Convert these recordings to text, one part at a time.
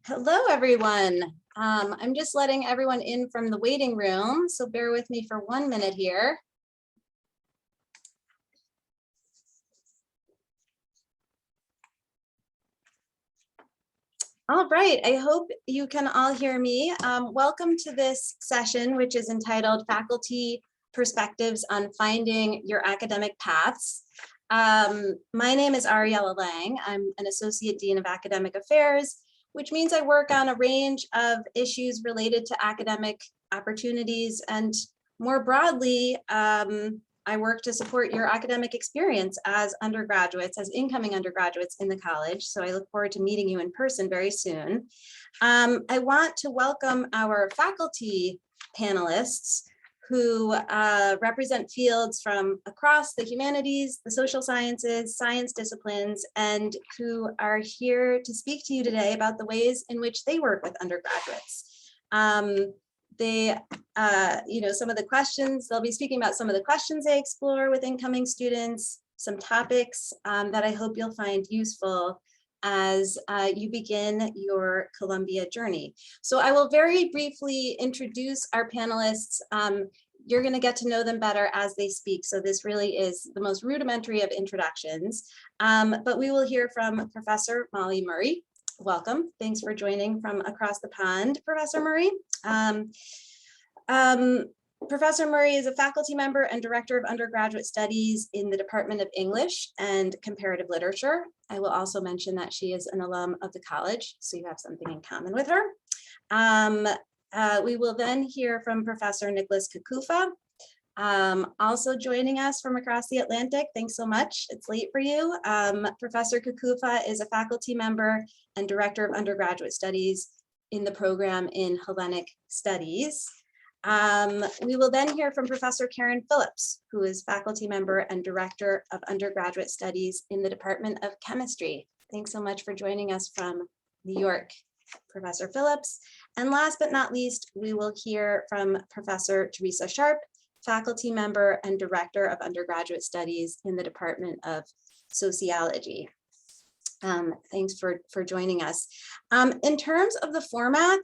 Hello, everyone. I'm just letting everyone in from the waiting room, so bear with me for 1 minute here. All right, I hope you can all hear me. Welcome to this session, which is entitled Faculty Perspectives on Finding Your Academic Paths. My name is Ariella Lang. I'm an Associate Dean of Academic Affairs, which means I work on a range of issues related to academic opportunities, and more broadly, I work to support your academic experience as undergraduates, as incoming undergraduates in the college. So I look forward to meeting you in person very soon. I want to welcome our faculty panelists who represent fields from across the humanities, the social sciences, science disciplines, and who are here to speak to you today about the ways in which they work with undergraduates. Some of the questions, they'll be speaking about some of the questions they explore with incoming students, some topics that I hope you'll find useful as you begin your Columbia journey. So I will very briefly introduce our panelists. You're going to get to know them better as they speak. So this really is the most rudimentary of introductions. But we will hear from Professor Molly Murray. Welcome. Thanks for joining from across the pond, Professor Murray. Professor Murray is a faculty member and director of undergraduate studies in the Department of English and Comparative Literature. I will also mention that she is an alum of the college, so you have something in common with her. We will then hear from Professor Nicholas Kakufa, also joining us from across the Atlantic. Thanks so much. It's late for you. Professor Kakufa is a faculty member and director of undergraduate studies in the program in Hellenic Studies. We will then hear from Professor Karen Phillips, who is faculty member and director of undergraduate studies in the Department of Chemistry. Thanks so much for joining us from New York, Professor Phillips. And last but not least, we will hear from Professor Teresa Sharp, faculty member and director of undergraduate studies in the Department of Sociology. Thanks for joining us. In terms of the format,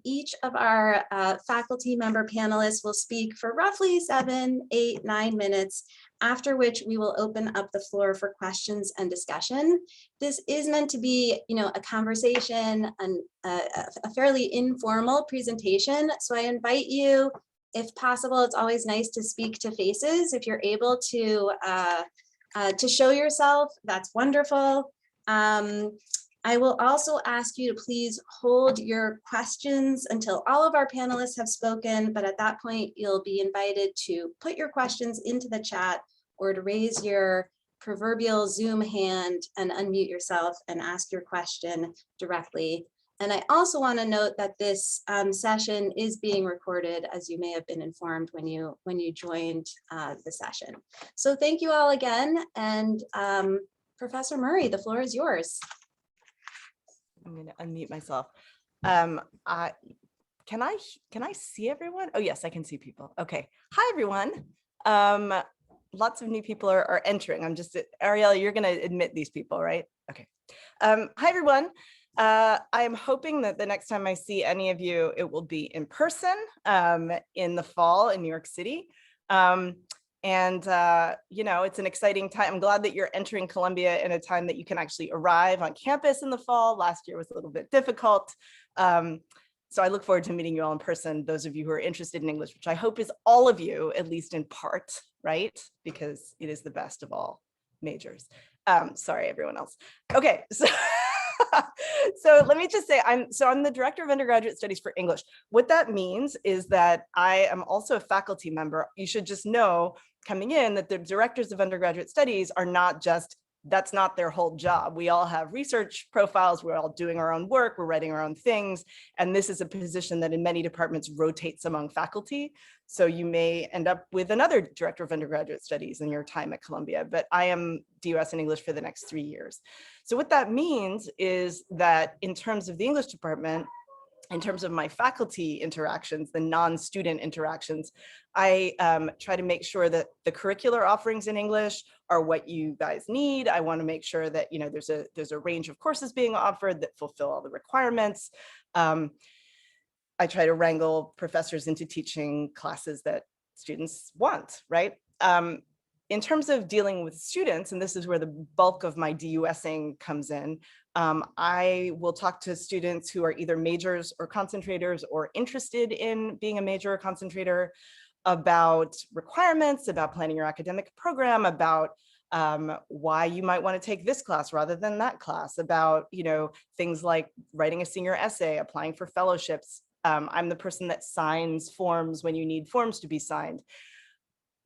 each of our faculty member panelists will speak for roughly 7, 8, 9 minutes, after which we will open up the floor for questions and discussion. This is meant to be, a conversation and a fairly informal presentation. So I invite you, if possible, it's always nice to speak to faces. If you're able to show yourself, that's wonderful. I will also ask you to please hold your questions until all of our panelists have spoken, but at that point, you'll be invited to put your questions into the chat or to raise your proverbial Zoom hand and unmute yourself and ask your question directly. And I also want to note that this session is being recorded, as you may have been informed when you joined the session. So thank you all again, and Professor Murray, the floor is yours. I'm going to unmute myself. Can I see everyone? Oh yes, I can see people. Okay. Hi everyone. Lots of new people are entering. Ariella, you're going to admit these people, right? Okay. Hi everyone. I am hoping that the next time I see any of you, it will be in person in the fall in New York City. It's an exciting time. I'm glad that you're entering Columbia in a time that you can actually arrive on campus in the fall. Last year was a little bit difficult. So I look forward to meeting you all in person, those of you who are interested in English, which I hope is all of you, at least in part, right? Because it is the best of all majors. Sorry, everyone else. Okay, so let me just say, I'm the director of undergraduate studies for English. What that means is that I am also a faculty member. You should just know coming in that the directors of undergraduate studies are not just, that's not their whole job. We all have research profiles. We're all doing our own work. We're writing our own things. And this is a position that in many departments rotates among faculty. So you may end up with another director of undergraduate studies in your time at Columbia, but I am DOS in English for the next 3 years. So what that means is that in terms of the English department, in terms of my faculty interactions, the non-student interactions, I try to make sure that the curricular offerings in English are what you guys need. I want to make sure that, you know, there's a range of courses being offered that fulfill all the requirements. I try to wrangle professors into teaching classes that students want, right? In terms of dealing with students, and this is where the bulk of my DUSing comes in, I will talk to students who are either majors or concentrators or interested in being a major or concentrator about requirements, about planning your academic program, about why you might want to take this class rather than that class, about, you know, things like writing a senior essay, applying for fellowships. I'm the person that signs forms when you need forms to be signed.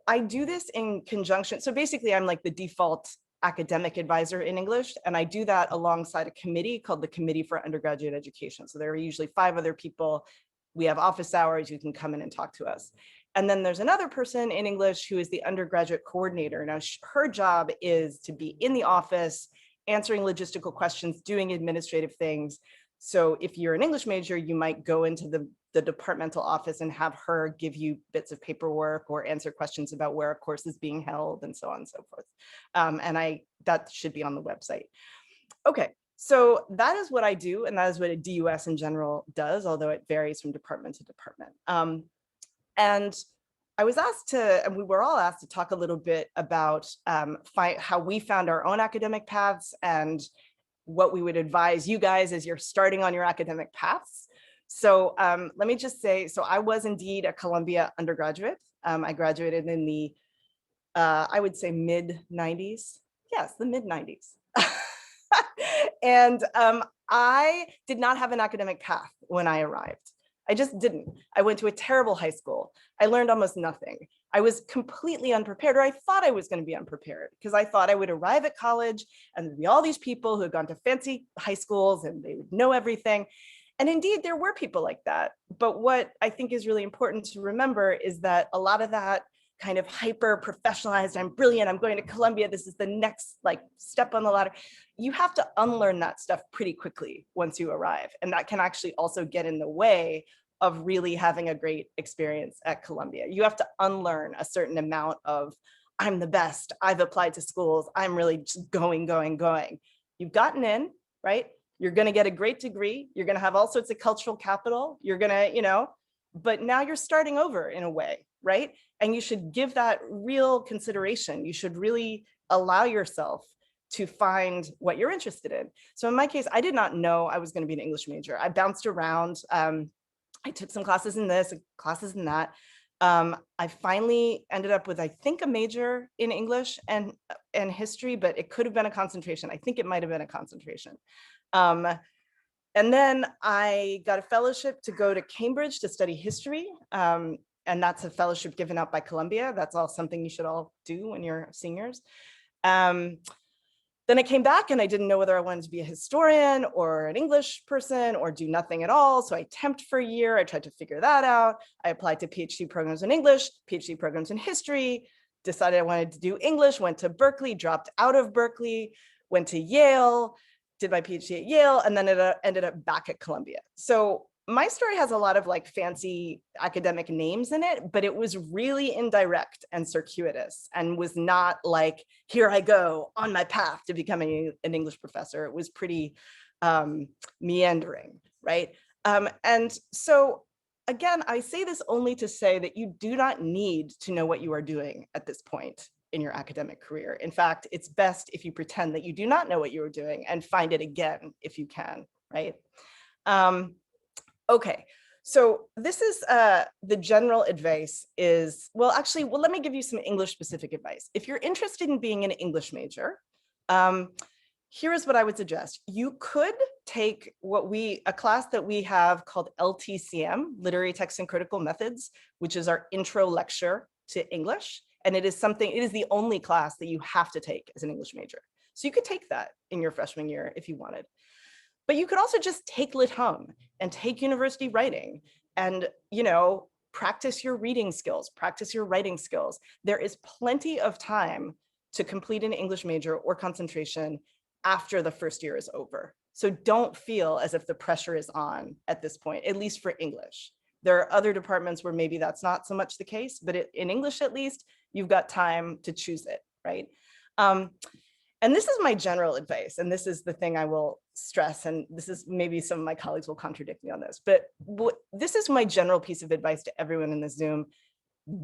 I do this in conjunction. So basically, I'm like the default academic advisor in English, and I do that alongside a committee called the Committee for Undergraduate Education. So there are usually 5 other people. We have office hours. You can come in and talk to us. And then there's another person in English who is the undergraduate coordinator. Now, her job is to be in the office, answering logistical questions, doing administrative things. So if you're an English major, you might go into the departmental office and have her give you bits of paperwork or answer questions about where a course is being held and so on and so forth. And that should be on the website. Okay, so that is what I do, and that is what a DUS in general does, although it varies from department to department. And I was asked to, and we were all asked to talk a little bit about how we found our own academic paths and what we would advise you guys as you're starting on your academic paths. So let me just say, so I was indeed a Columbia undergraduate. I graduated in the, I would say mid-90s. Yes, the mid-90s. And I did not have an academic path when I arrived. I just didn't. I went to a terrible high school. I learned almost nothing. I was completely unprepared, or I thought I was going to be unprepared, because I thought I would arrive at college and there'd be all these people who had gone to fancy high schools and they would know everything. And indeed, there were people like that. But what I think is really important to remember is that a lot of that kind of hyper professionalized, I'm brilliant, I'm going to Columbia, this is the next like step on the ladder. You have to unlearn that stuff pretty quickly once you arrive. And that can actually also get in the way of really having a great experience at Columbia. You have to unlearn a certain amount of, I'm the best, I've applied to schools, I'm really just going. You've gotten in, right? You're gonna get a great degree, you're gonna have all sorts of cultural capital, you're gonna, you know, but now you're starting over in a way, right? And you should give that real consideration. You should really allow yourself to find what you're interested in. So in my case, I did not know I was going to be an English major. I bounced around. I took some classes in this, classes in that. I finally ended up with, I think, a major in English and history, but it could have been a concentration. I think it might have been a concentration. And then I got a fellowship to go to Cambridge to study history. And that's a fellowship given out by Columbia. That's all something you should all do when you're seniors. Then I came back and I didn't know whether I wanted to be a historian or an English person or do nothing at all. So I temped for a year. I tried to figure that out. I applied to PhD programs in English, PhD programs in history, decided I wanted to do English, went to Berkeley, dropped out of Berkeley, went to Yale, did my PhD at Yale, and then it ended up back at Columbia. So my story has a lot of like fancy academic names in it, but it was really indirect and circuitous and was not like, here I go on my path to becoming an English professor. It was pretty meandering, right? And so again, I say this only to say that you do not need to know what you are doing at this point in your academic career. In fact, it's best if you pretend that you do not know what you are doing and find it again if you can, right? Okay, so this is the general advice is, well, actually, well, let me give you some English specific advice. If you're interested in being an English major, here is what I would suggest. You could take a class that we have called LTCM, Literary Text and Critical Methods, which is our intro lecture to English. And it is the only class that you have to take as an English major. So you could take that in your freshman year if you wanted. But you could also just take Lit Hum and take university writing and, you know, practice your reading skills, practice your writing skills. There is plenty of time to complete an English major or concentration after the first year is over. So don't feel as if the pressure is on at this point, at least for English. There are other departments where maybe that's not so much the case, but in English, at least, you've got time to choose it, right? And this is my general advice, and this is the thing I will stress, and this is maybe some of my colleagues will contradict me on this, but this is my general piece of advice to everyone in the Zoom.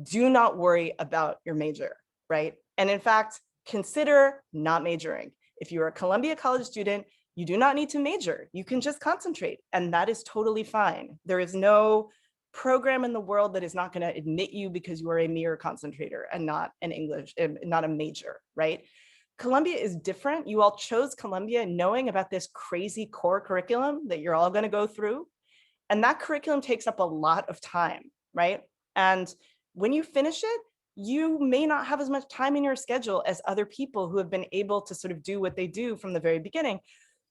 Do not worry about your major, right? And in fact, consider not majoring. If you're a Columbia College student, you do not need to major. You can just concentrate, and that is totally fine. There is no program in the world that is not going to admit you because you are a mere concentrator and not an English, not a major, right? Columbia is different. You all chose Columbia knowing about this crazy core curriculum that you're all going to go through. And that curriculum takes up a lot of time, right? And when you finish it, you may not have as much time in your schedule as other people who have been able to sort of do what they do from the very beginning.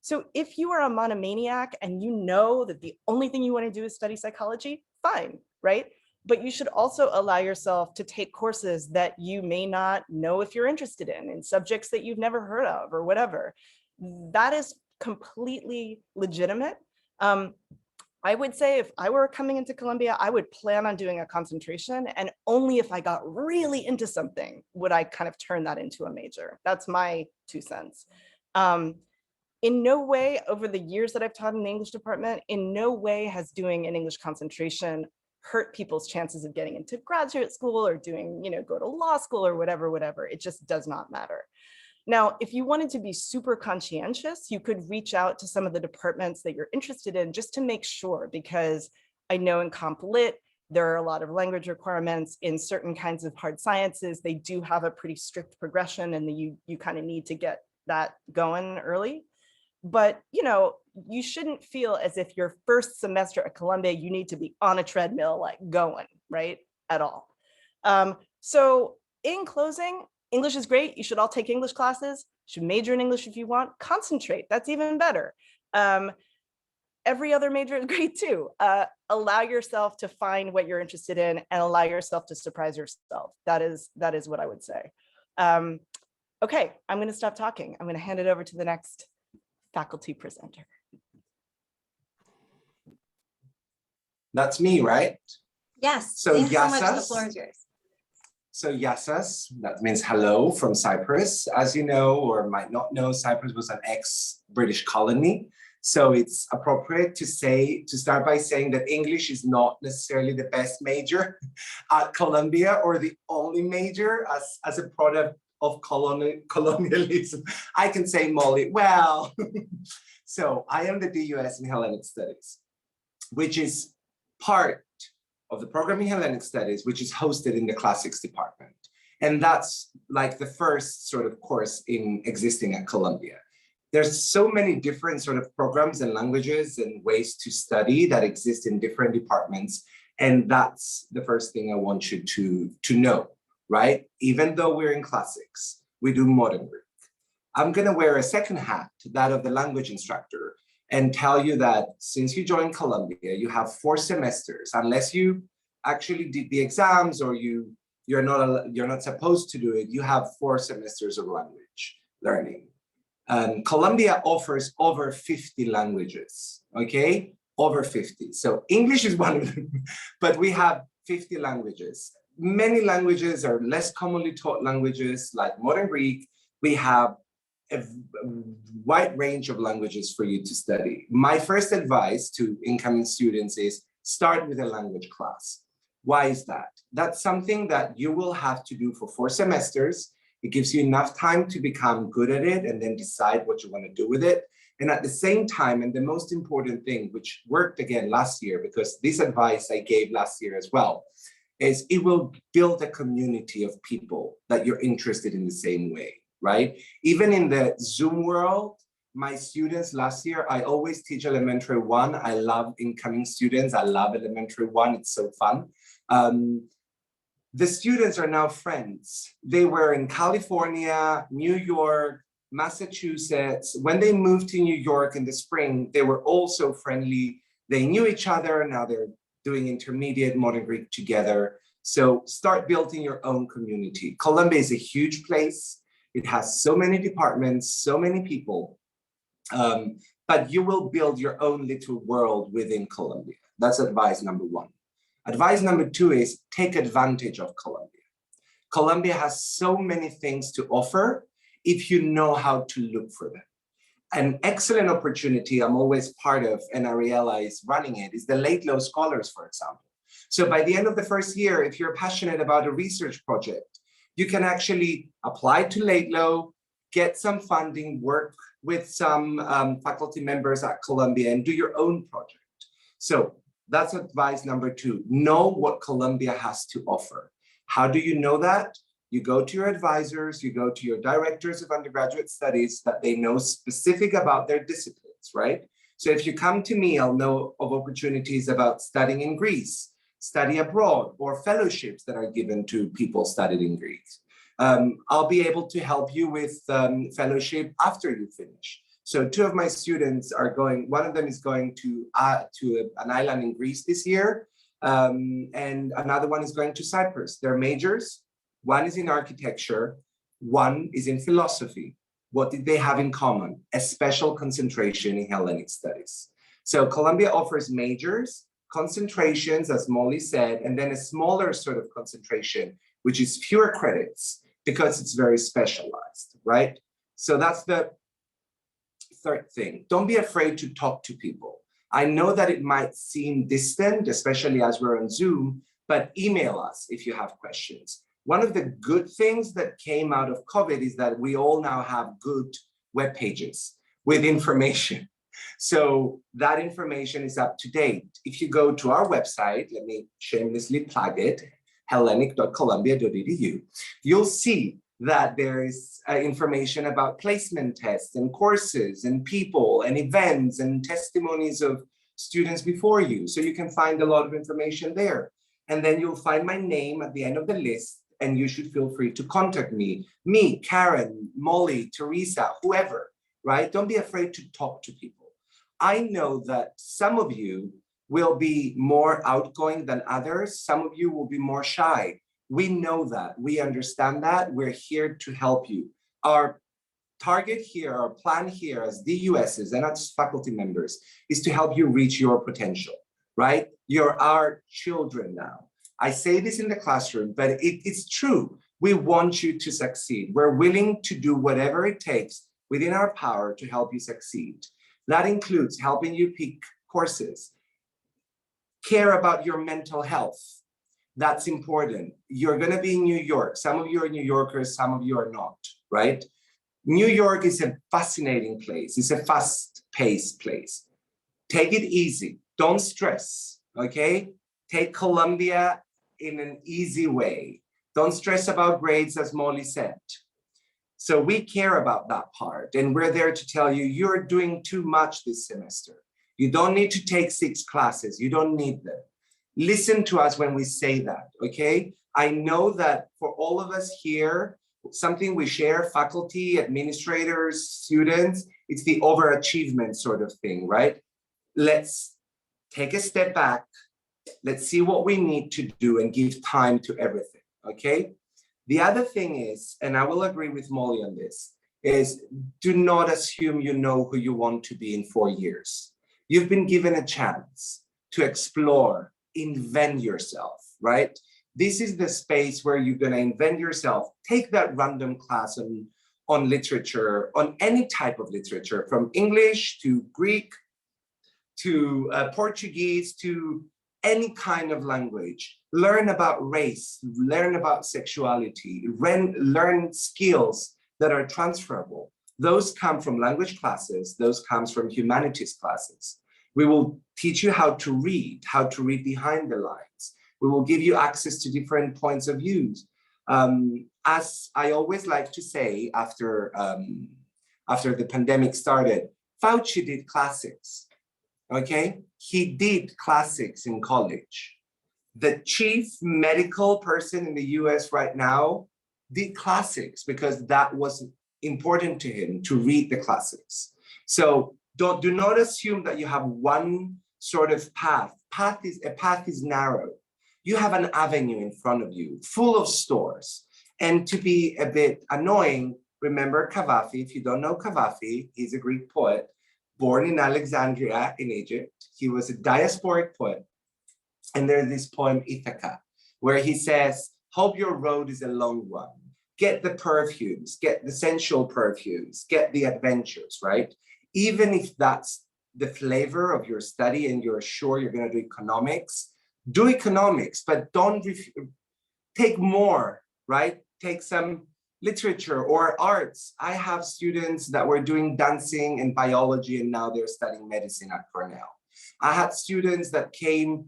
So if you are a monomaniac and you know that the only thing you want to do is study psychology, fine, right? But you should also allow yourself to take courses that you may not know if you're interested in subjects that you've never heard of or whatever. That is completely legitimate. I would say if I were coming into Columbia, I would plan on doing a concentration, and only if I got really into something would I kind of turn that into a major. That's my 2 cents. In no way, over the years that I've taught in the English department, in no way has doing an English concentration hurt people's chances of getting into graduate school or doing, go to law school or whatever. It just does not matter. Now, if you wanted to be super conscientious, you could reach out to some of the departments that you're interested in just to make sure, because I know in Comp Lit, there are a lot of language requirements. In certain kinds of hard sciences, they do have a pretty strict progression, and you kind of need to get that going early. But, you shouldn't feel as if your first semester at Columbia, you need to be on a treadmill, like going, right, at all. So in closing, English is great. You should all take English classes. You should major in English if you want. Concentrate. That's even better. Every other major is great too. Allow yourself to find what you're interested in and allow yourself to surprise yourself. That is what I would say. Okay, I'm going to stop talking. I'm going to hand it over to the next faculty presenter. That's me, right? Yes. So thanks so much. The Yassas. floor is yours. So Yassas, that means hello from Cyprus. As you know, or might not know, Cyprus was an ex-British colony. So it's appropriate to start by saying that English is not necessarily the best major at Columbia or the only major as a product of colonialism. I can say, Molly, well, so I am the DUS in Hellenic Studies, which is part of the program in Hellenic Studies, which is hosted in the Classics department. And that's like the first sort of course in existing at Columbia. There's so many different sort of programs and languages and ways to study that exist in different departments. And that's the first thing I want you to know, right? Even though we're in Classics, we do modern Greek. I'm gonna wear a second hat, that of the language instructor, and tell you that since you joined Columbia, you have 4 semesters, unless you actually did the exams or you're not supposed to do it, you have 4 semesters of language learning. Columbia offers over 50 languages, okay? Over 50. So English is one of them, but we have 50 languages. Many languages are less commonly taught languages like modern Greek. We have a wide range of languages for you to study. My first advice to incoming students is start with a language class. Why is that? That's something that you will have to do for 4 semesters. It gives you enough time to become good at it and then decide what you want to do with it. And at the same time, and the most important thing, which worked again last year, because this advice I gave last year as well, is it will build a community of people that you're interested in the same way, right? Even in the Zoom world, my students last year, I always teach elementary 1. I love incoming students. I love elementary 1. It's so fun. The students are now friends. They were in California, New York, Massachusetts. When they moved to New York in the spring, they were also friendly. They knew each other. Now they're doing intermediate modern Greek together. So start building your own community. Columbia is a huge place. It has so many departments, so many people. but you will build your own little world within Columbia. That's advice number one. Advice number two is take advantage of Columbia. Columbia has so many things to offer if you know how to look for them. An excellent opportunity I'm always part of, and I realize running it, is the Laidlaw Scholars, for example. So by the end of the first year, if you're passionate about a research project, you can actually apply to Laidlaw, get some funding, work with some faculty members at Columbia and do your own project. So that's advice number two. Know what Columbia has to offer. How do you know that? You go to your advisors, you go to your directors of undergraduate studies that they know specific about their disciplines, right? So if you come to me, I'll know of opportunities about studying in Greece, study abroad, or fellowships that are given to people studied in Greece. I'll be able to help you with fellowship after you finish. So two of my students are going, one of them is going to an island in Greece this year, and another one is going to Cyprus. They're majors. One is in architecture, one is in philosophy. What did they have in common? A special concentration in Hellenic studies. So Columbia offers majors, concentrations, as Molly said, and then a smaller sort of concentration, which is fewer credits because it's very specialized, right? So that's the third thing. Don't be afraid to talk to people. I know that it might seem distant, especially as we're on Zoom, but email us if you have questions. One of the good things that came out of COVID is that we all now have good web pages with information. So that information is up to date. If you go to our website, let me shamelessly plug it, hellenic.columbia.edu, you'll see that there is information about placement tests and courses and people and events and testimonies of students before you. So you can find a lot of information there. And then you'll find my name at the end of the list, and you should feel free to contact me, Karen, Molly, Teresa, whoever, right? Don't be afraid to talk to people. I know that some of you will be more outgoing than others. Some of you will be more shy. We know that, we understand that, we're here to help you. Our target here, our plan here as DUSs and as faculty members is to help you reach your potential, right? You're our children now. I say this in the classroom, but it's true. We want you to succeed. We're willing to do whatever it takes within our power to help you succeed. That includes helping you pick courses, care about your mental health. That's important. You're gonna be in New York. Some of you are New Yorkers, some of you are not, right? New York is a fascinating place. It's a fast-paced place. Take it easy, don't stress, okay? Take Columbia in an easy way. Don't stress about grades, as Molly said. So we care about that part, and we're there to tell you, you're doing too much this semester. You don't need to take 6 classes, you don't need them. Listen to us when we say that, okay? I know that for all of us here, something we share, faculty, administrators, students, it's the overachievement sort of thing, right? Let's take a step back. Let's see what we need to do and give time to everything, okay? The other thing is, and I will agree with Molly on this, is do not assume you know who you want to be in 4 years. You've been given a chance to explore, invent yourself, right? This is the space where you're gonna invent yourself. Take that random class on literature, on any type of literature, from English to Greek, to Portuguese, to any kind of language. Learn about race, learn about sexuality, learn skills that are transferable. Those come from language classes, those comes from humanities classes. We will teach you how to read behind the lines. We will give you access to different points of views. As I always like to say after the pandemic started, Fauci did classics, okay? He did classics in college. The chief medical person in the US right now did classics because that was important to him to read the classics. So do not assume that you have one sort of path. A path is narrow. You have an avenue in front of you, full of stores. And to be a bit annoying, remember Cavafy. If you don't know Cavafy, he's a Greek poet. born in Alexandria in Egypt. He was a diasporic poet. And there's this poem, Ithaca, where he says, hope your road is a long one. Get the perfumes, get the sensual perfumes, get the adventures, right? Even if that's the flavor of your study and you're sure you're going to do economics, but don't take more, right? Take some literature or arts. I have students that were doing dancing and biology and now they're studying medicine at Cornell. I had students that came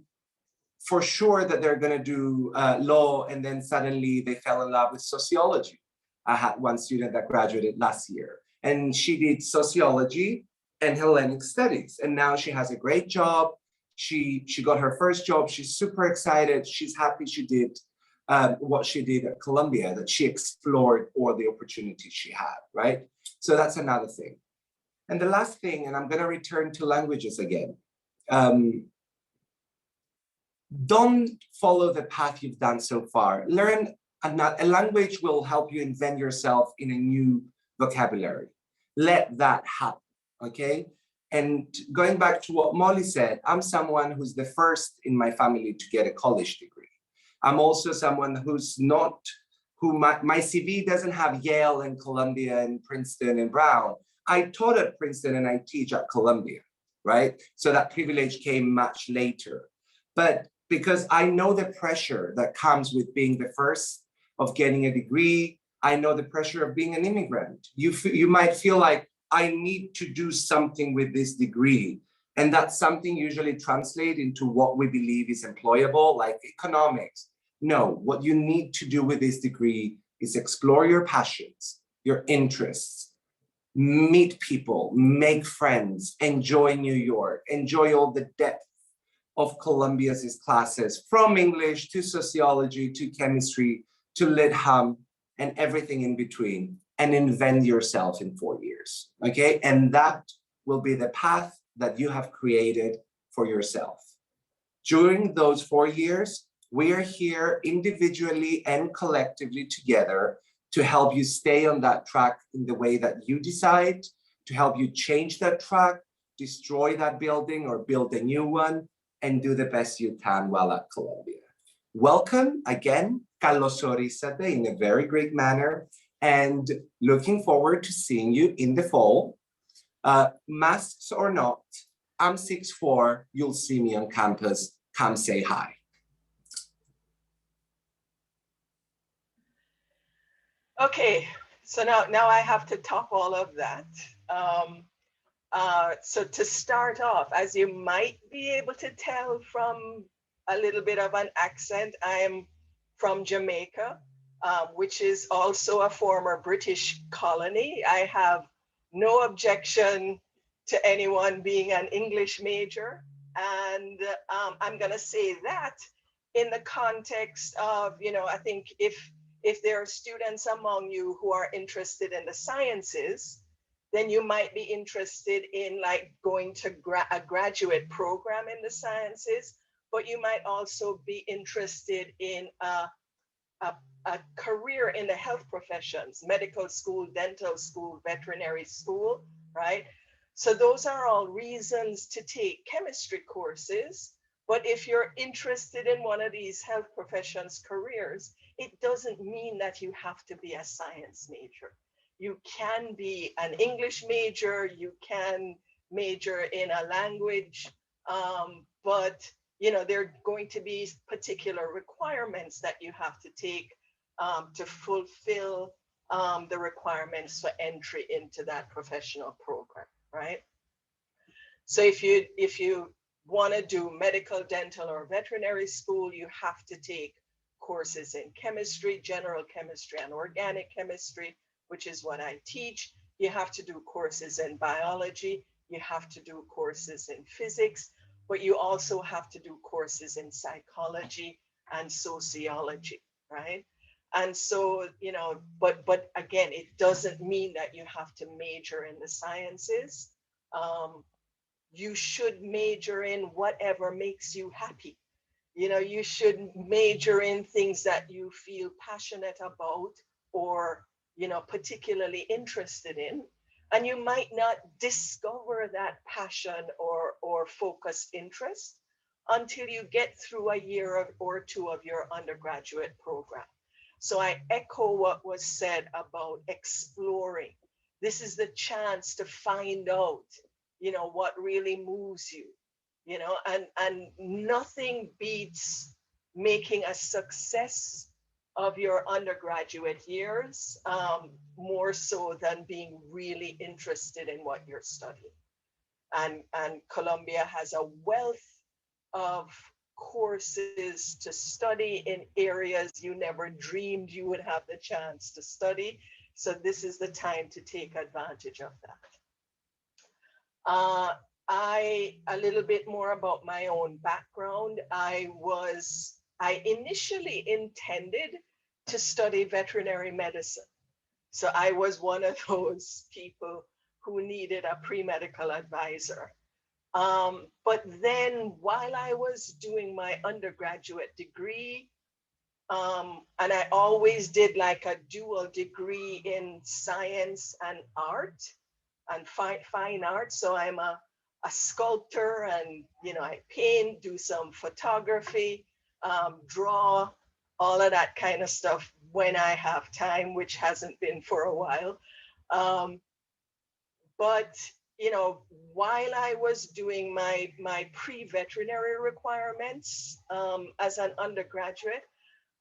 for sure that they're going to do law, and then suddenly they fell in love with sociology. I had one student that graduated last year, and she did sociology and Hellenic studies, and now she has a great job. She got her first job. She's super excited. She's happy she did what she did at Columbia, that she explored all the opportunities she had, right? So that's another thing. And the last thing, and I'm going to return to languages again. Don't follow the path you've done so far. Learn a language will help you invent yourself in a new vocabulary. Let that happen, okay? And going back to what Molly said, I'm someone who's the first in my family to get a college degree. I'm also someone who's not, my CV doesn't have Yale and Columbia and Princeton and Brown. I taught at Princeton and I teach at Columbia, right? So that privilege came much later. But because I know the pressure that comes with being the first of getting a degree, I know the pressure of being an immigrant. You might feel like, I need to do something with this degree. And that something usually translates into what we believe is employable, like economics. No, what you need to do with this degree is explore your passions, your interests, meet people, make friends, enjoy New York, enjoy all the depth of Columbia's classes, from English to sociology to chemistry to Lit Hum and everything in between, and invent yourself in 4 years, okay? And that will be the path that you have created for yourself. During those 4 years, we are here individually and collectively together to help you stay on that track in the way that you decide, to help you change that track, destroy that building or build a new one, and do the best you can while at Columbia. Welcome again, Carlos Orizate, in a very great manner, and looking forward to seeing you in the fall. Masks or not, I'm 6'4", you'll see me on campus, come say hi. Okay, so now I have to top all of that. So to start off, as you might be able to tell from a little bit of an accent, I am from Jamaica, which is also a former British colony. I have no objection to anyone being an English major. And I'm gonna say that in the context of, I think if there are students among you who are interested in the sciences, then you might be interested in like going to a graduate program in the sciences, but you might also be interested in a career in the health professions, medical school, dental school, veterinary school, right? So those are all reasons to take chemistry courses. But if you're interested in one of these health professions careers, it doesn't mean that you have to be a science major. You can be an English major, you can major in a language, but there are going to be particular requirements that you have to take to fulfill the requirements for entry into that professional program, right? So if you want to do medical, dental, or veterinary school, you have to take courses in chemistry, general chemistry, and organic chemistry, which is what I teach. You have to do courses in biology, you have to do courses in physics, but you also have to do courses in psychology and sociology, right? And so, but again, it doesn't mean that you have to major in the sciences. You should major in whatever makes you happy. You should major in things that you feel passionate about or, particularly interested in. And you might not discover that passion or focused interest until you get through a year or two of your undergraduate program. So I echo what was said about exploring. This is the chance to find out, what really moves you, and nothing beats making a success of your undergraduate years, more so than being really interested in what you're studying. And Columbia has a wealth of courses to study in areas you never dreamed you would have the chance to study. So this is the time to take advantage of that. A little bit more about my own background. I initially intended to study veterinary medicine. So I was one of those people who needed a pre-medical advisor. But then while I was doing my undergraduate degree, and I always did like a dual degree in science and art and fine art. So I'm a sculptor, and I paint, do some photography, draw, all of that kind of stuff when I have time, which hasn't been for a while. But while I was doing my pre-veterinary requirements as an undergraduate,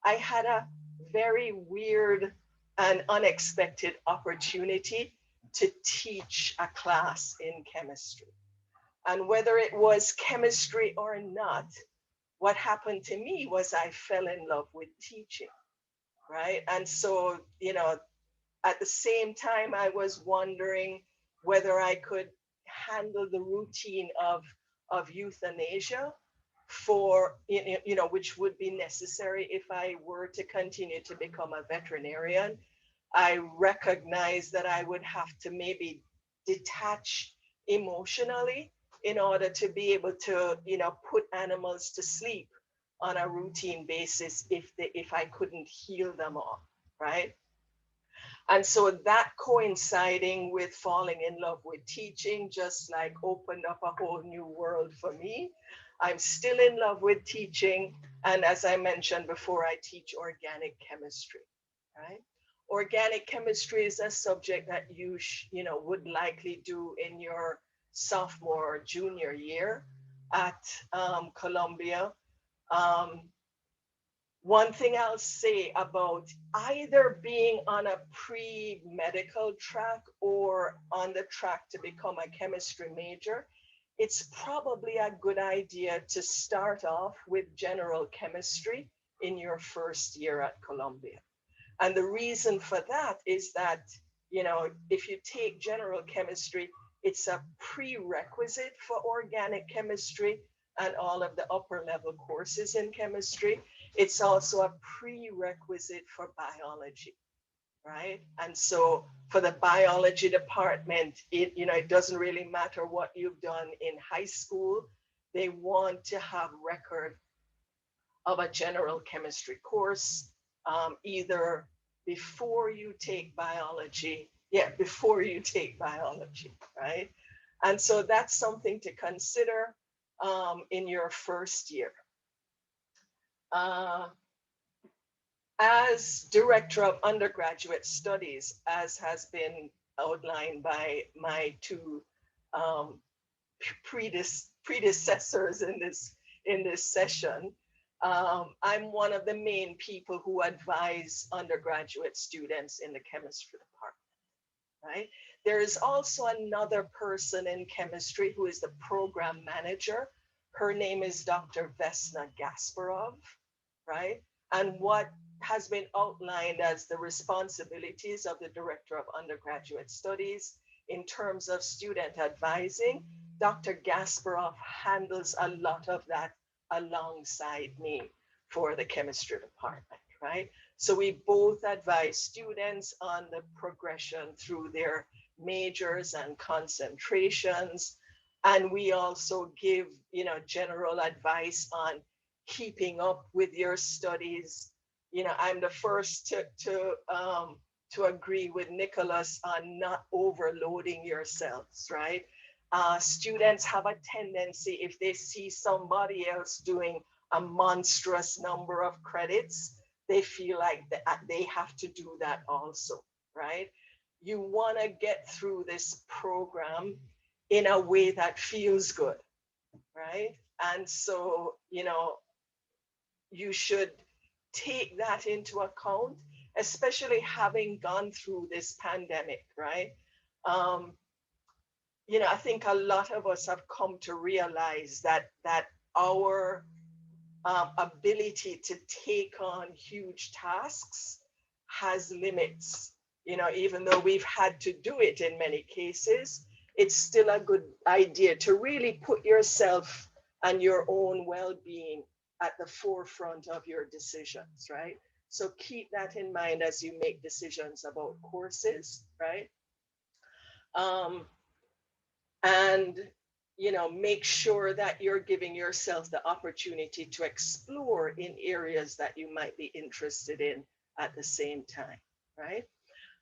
I had a very weird and unexpected opportunity to teach a class in chemistry. And whether it was chemistry or not, what happened to me was I fell in love with teaching, right? And so, at the same time, I was wondering whether I could handle the routine of euthanasia which would be necessary if I were to continue to become a veterinarian. I recognized that I would have to maybe detach emotionally in order to be able to, put animals to sleep on a routine basis if I couldn't heal them all, right? And so that coinciding with falling in love with teaching just like opened up a whole new world for me. I'm still in love with teaching. And as I mentioned before, I teach organic chemistry, right? Organic chemistry is a subject that you would likely do in your sophomore or junior year at Columbia. One thing I'll say about either being on a pre-medical track or on the track to become a chemistry major, it's probably a good idea to start off with general chemistry in your first year at Columbia. And the reason for that is that, if you take general chemistry, it's a prerequisite for organic chemistry and all of the upper level courses in chemistry. It's also a prerequisite for biology, right? And so for the biology department, it doesn't really matter what you've done in high school. They want to have record of a general chemistry course, either before you take biology, right? And so that's something to consider in your first year. As director of undergraduate studies, as has been outlined by my two predecessors in this session, I'm one of the main people who advise undergraduate students in the chemistry department, right? There is also another person in chemistry who is the program manager. Her name is Dr. Vesna Gasparov, right? And what has been outlined as the responsibilities of the director of undergraduate studies in terms of student advising, Dr. Gasparov handles a lot of that alongside me for the chemistry department, right? So we both advise students on the progression through their majors and concentrations. And we also give, general advice on keeping up with your studies. I'm the first to to agree with Nicholas on not overloading yourselves, right? Students have a tendency, if they see somebody else doing a monstrous number of credits, they feel like they have to do that also, right? You want to get through this program in a way that feels good, right? And so, you should take that into account, especially having gone through this pandemic, right? Um, I think a lot of us have come to realize that our ability to take on huge tasks has limits. Even though we've had to do it in many cases, it's still a good idea to really put yourself and your own well-being at the forefront of your decisions, right? So keep that in mind as you make decisions about courses, right? Um, and make sure that you're giving yourself the opportunity to explore in areas that you might be interested in at the same time, right?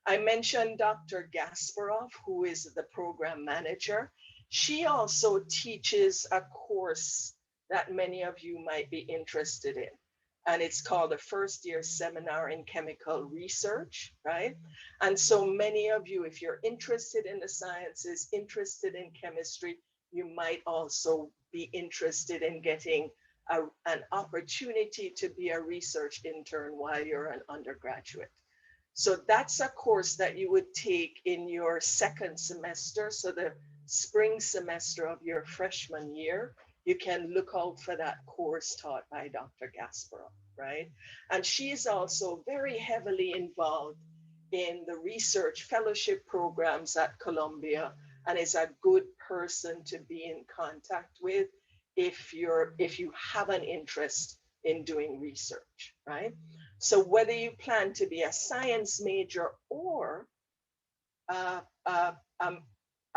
I mentioned Dr. Gasparov, who is the program manager. She also teaches a course that many of you might be interested in. And it's called the First Year Seminar in Chemical Research, right? And so many of you, if you're interested in the sciences, interested in chemistry, you might also be interested in getting an opportunity to be a research intern while you're an undergraduate. So that's a course that you would take in your second semester. So the spring semester of your freshman year, you can look out for that course taught by Dr. Gasparov, right? And she is also very heavily involved in the research fellowship programs at Columbia and is a good person to be in contact with if you have an interest in doing research, right? So whether you plan to be a science major or a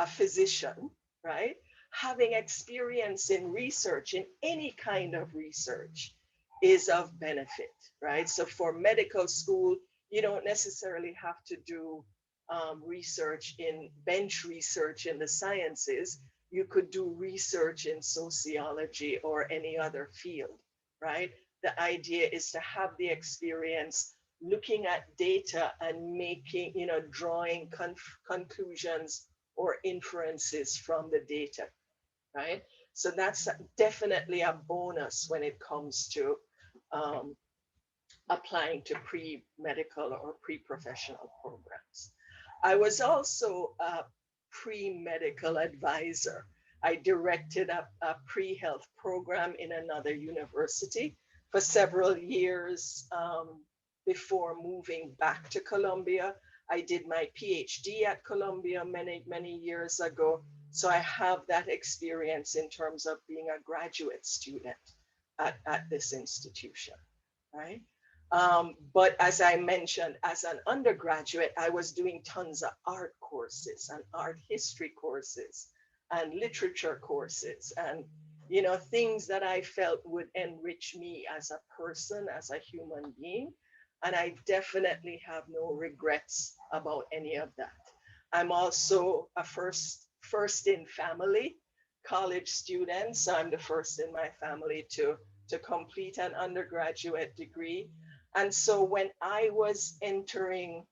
physician, right? Having experience in research, in any kind of research, is of benefit, right? So for medical school, you don't necessarily have to do bench research in the sciences. You could do research in sociology or any other field, right? The idea is to have the experience looking at data and making, drawing conclusions or inferences from the data, right? So that's definitely a bonus when it comes to applying to pre-medical or pre-professional programs. I was also a pre-medical advisor. I directed a pre-health program in another university for several years before moving back to Columbia. I did my PhD at Columbia many, many years ago. So I have that experience in terms of being a graduate student at this institution, right? But as I mentioned, as an undergraduate, I was doing tons of art courses and art history courses and literature courses and, things that I felt would enrich me as a person, as a human being. And I definitely have no regrets about any of that. I'm also a first in family college student. So I'm the first in my family to complete an undergraduate degree. And so when I was entering,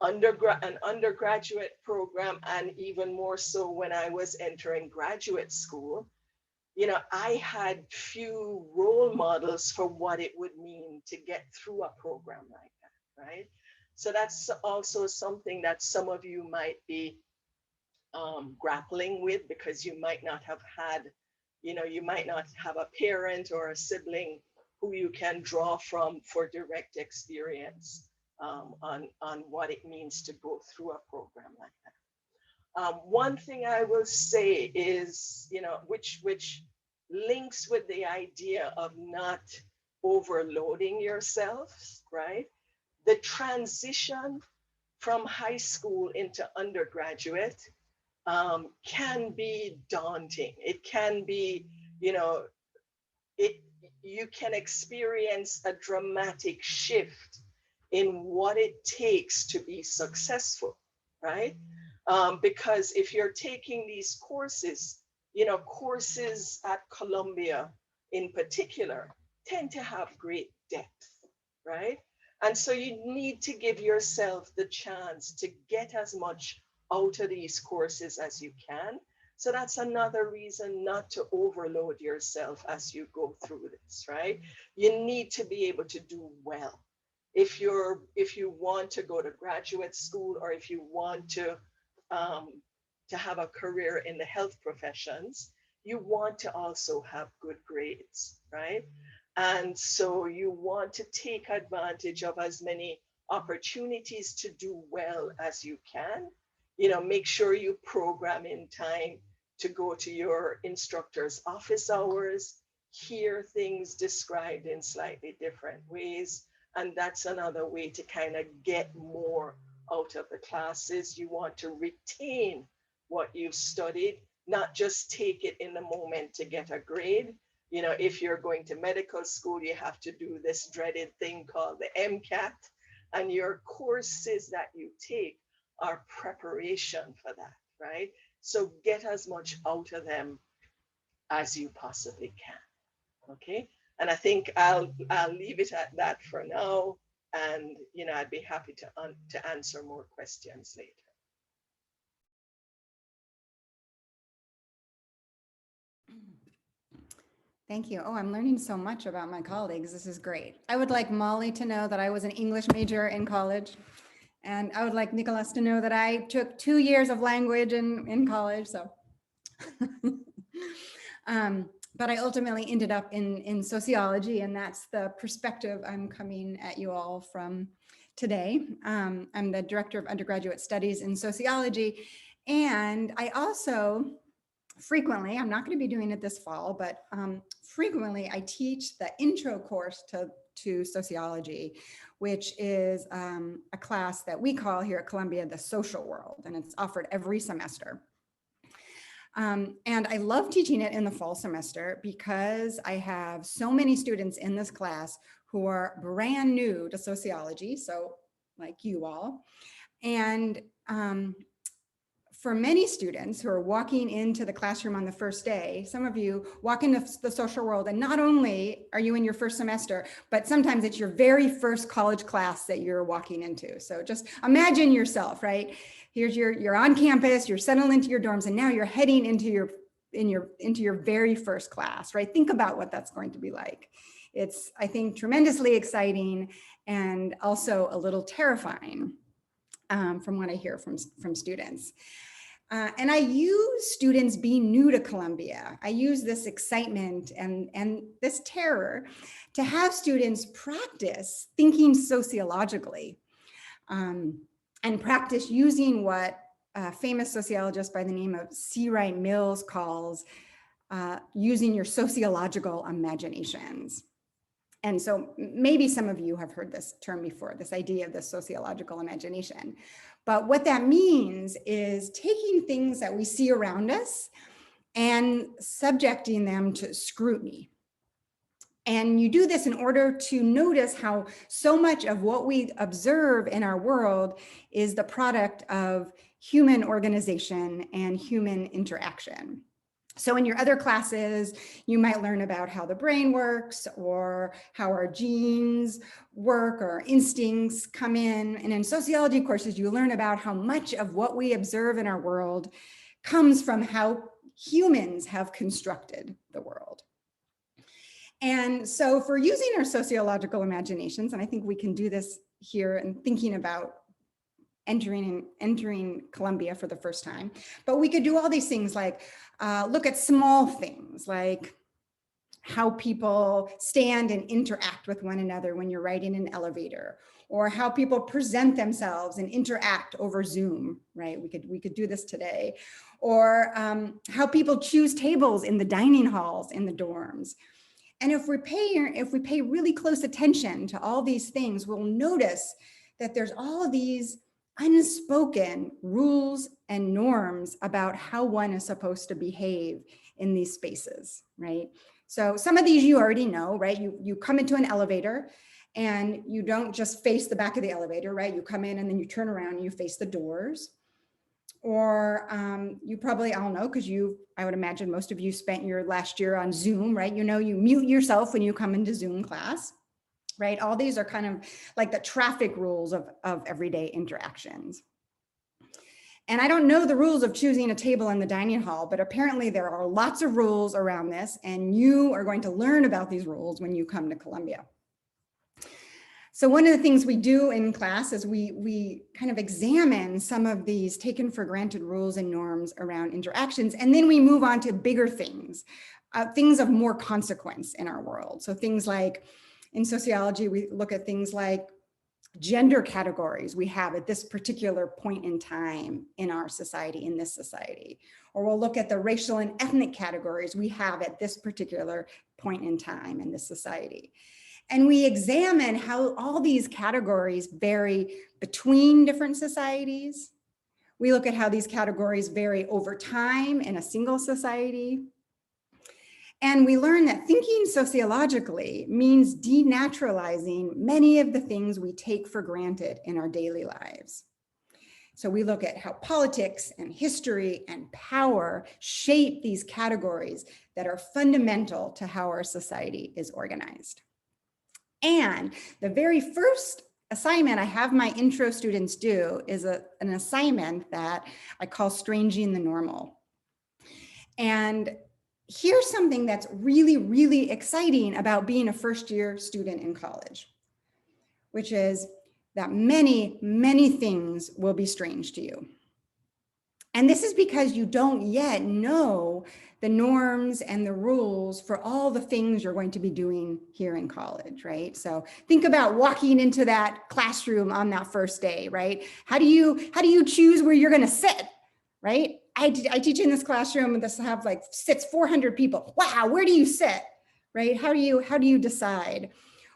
an undergraduate program, and even more so when I was entering graduate school, I had few role models for what it would mean to get through a program like that, right? So that's also something that some of you might be grappling with, because you might not have had, you might not have a parent or a sibling who you can draw from for direct experience on what it means to go through a program like that. One thing I will say is, which links with the idea of not overloading yourselves, right? The transition from high school into undergraduate can be daunting. It can be, you can experience a dramatic shift in what it takes to be successful, right? Because if you're taking these courses, you know, courses at Columbia in particular tend to have great depth, right? And so you need to give yourself the chance to get as much out of these courses as you can. So that's another reason not to overload yourself as you go through this, right? You need to be able to do well. If you want to go to graduate school, or if you want to have a career in the health professions, you want to also have good grades, right? And so you want to take advantage of as many opportunities to do well as you can. You know, make sure you program in time to go to your instructor's office hours, hear things described in slightly different ways. And that's another way to kind of get more out of the classes. You want to retain what you've studied, not just take it in the moment to get a grade. You know, if you're going to medical school, you have to do this dreaded thing called the MCAT, and your courses that you take are preparation for that, right? So get as much out of them as you possibly can, okay? And I think I'll leave it at that for now. And, you know, I'd be happy to answer more questions later. Thank you. Oh, I'm learning so much about my colleagues. This is great. I would like Molly to know that I was an English major in college. And I would like Nicholas to know that I took 2 years of language in college. So, but I ultimately ended up in sociology, and that's the perspective I'm coming at you all from today. I'm the director of undergraduate studies in sociology. And I also frequently, I'm not going to be doing it this fall, but frequently I teach the intro course to sociology, which is a class that we call here at Columbia the social world, and it's offered every semester. And I love teaching it in the fall semester because I have so many students in this class who are brand new to sociology, so like you all. And for many students who are walking into the classroom on the first day, some of you walk into the social world, and not only are you in your first semester, but sometimes it's your very first college class that you're walking into. So just imagine yourself, right? You're on campus, you're settled into your dorms, and now you're heading into your very first class, right? Think about what that's going to be like. It's, I think, tremendously exciting and also a little terrifying from what I hear from students. And I use students being new to Columbia. I use this excitement and this terror to have students practice thinking sociologically and practice using what a famous sociologist by the name of C. Wright Mills calls using your sociological imaginations. And so maybe some of you have heard this term before, this idea of the sociological imagination. But what that means is taking things that we see around us and subjecting them to scrutiny. And you do this in order to notice how so much of what we observe in our world is the product of human organization and human interaction. So in your other classes, you might learn about how the brain works or how our genes work or instincts come in. And in sociology courses, you learn about how much of what we observe in our world comes from how humans have constructed the world. And so for using our sociological imaginations, and I think we can do this here and thinking about entering Columbia for the first time, but we could do all these things like look at small things like how people stand and interact with one another when you're riding an elevator, or how people present themselves and interact over Zoom, right? We could do this today, or how people choose tables in the dining halls in the dorms. And if we pay really close attention to all these things, we'll notice that there's all of these unspoken rules and norms about how one is supposed to behave in these spaces, right? So some of these you already know, right? You come into an elevator And you don't just face the back of the elevator, right? You come in and then you turn around and you face the doors. Or you probably all know, because I would imagine most of you spent your last year on Zoom, right? You know, you mute yourself when you come into Zoom class, right? All these are kind of like the traffic rules of everyday interactions. And I don't know the rules of choosing a table in the dining hall, but apparently there are lots of rules around this, and you are going to learn about these rules when you come to Columbia. So one of the things we do in class is we kind of examine some of these taken for granted rules and norms around interactions, and then we move on to bigger things, things of more consequence in our world. So things like, in sociology, we look at things like gender categories we have at this particular point in time in our society, in this society. Or we'll look at the racial and ethnic categories we have at this particular point in time in this society. And we examine how all these categories vary between different societies. We look at how these categories vary over time in a single society. And we learn that thinking sociologically means denaturalizing many of the things we take for granted in our daily lives. So we look at how politics and history and power shape these categories that are fundamental to how our society is organized. And the very first assignment I have my intro students do is an assignment that I call Stranging the Normal. And here's something that's really, really exciting about being a first-year student in college, which is that many, many things will be strange to you. And this is because you don't yet know the norms and the rules for all the things you're going to be doing here in college, right? So think about walking into that classroom on that first day, right? How do you choose where you're going to sit, right? I teach in this classroom, and this have like sits 400 people. Wow, where do you sit, right? How do you decide?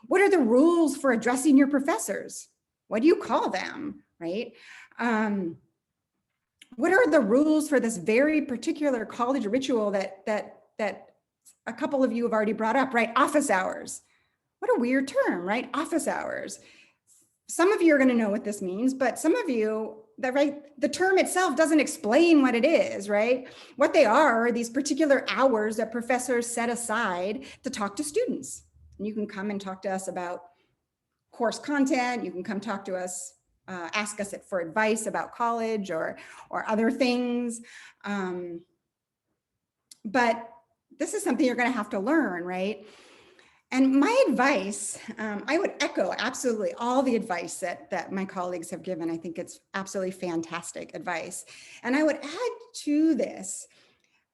What are the rules for addressing your professors? What do you call them, right? What are the rules for this very particular college ritual that a couple of you have already brought up, right? Office hours. What a weird term, right? Office hours. Some of you are going to know what this means, but some of you, the term itself doesn't explain what it is, right? What they are these particular hours that professors set aside to talk to students. And you can come and talk to us about course content. You can come talk to us, ask us for advice about college or other things. But this is something you're going to have to learn, right? And my advice, I would echo absolutely all the advice that my colleagues have given. I think it's absolutely fantastic advice. And I would add to this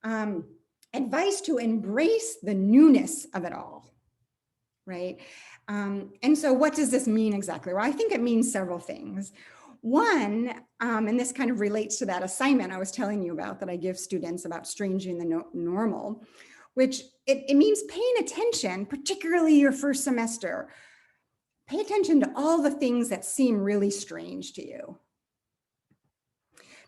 advice to embrace the newness of it all, right? And so what does this mean exactly? Well, I think it means several things. One, and this kind of relates to that assignment I was telling you about that I give students about stranging the normal, which it means paying attention, particularly your first semester. Pay attention to all the things that seem really strange to you.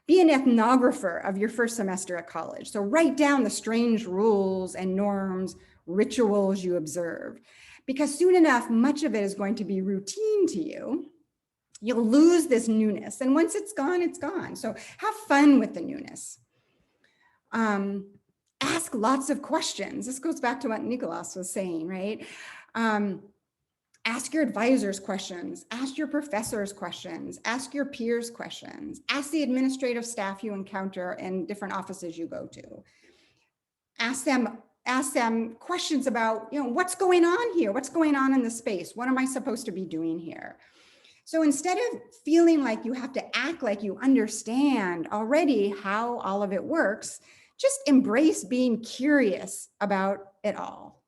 Be an ethnographer of your first semester at college. So write down the strange rules and norms, rituals you observe, because soon enough, much of it is going to be routine to you. You'll lose this newness. And once it's gone, it's gone. So have fun with the newness. Ask lots of questions. This goes back to what Nicholas was saying, right? Ask your advisors questions, ask your professors questions, ask your peers questions, ask the administrative staff you encounter in different offices you go to. Ask them questions about, what's going on here? What's going on in the space? What am I supposed to be doing here? So instead of feeling like you have to act like you understand already how all of it works, just embrace being curious about it all.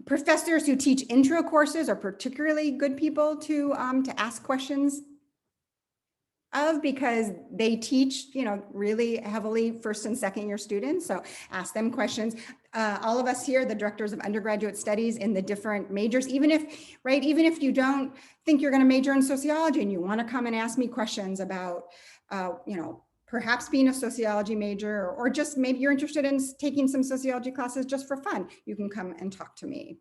Professors who teach intro courses are particularly good people to ask questions of, because they teach, really heavily first and second year students. So ask them questions. All of us here, the directors of undergraduate studies in the different majors, even if you don't think you're going to major in sociology and you want to come and ask me questions about, perhaps being a sociology major, or just maybe you're interested in taking some sociology classes just for fun, you can come and talk to me.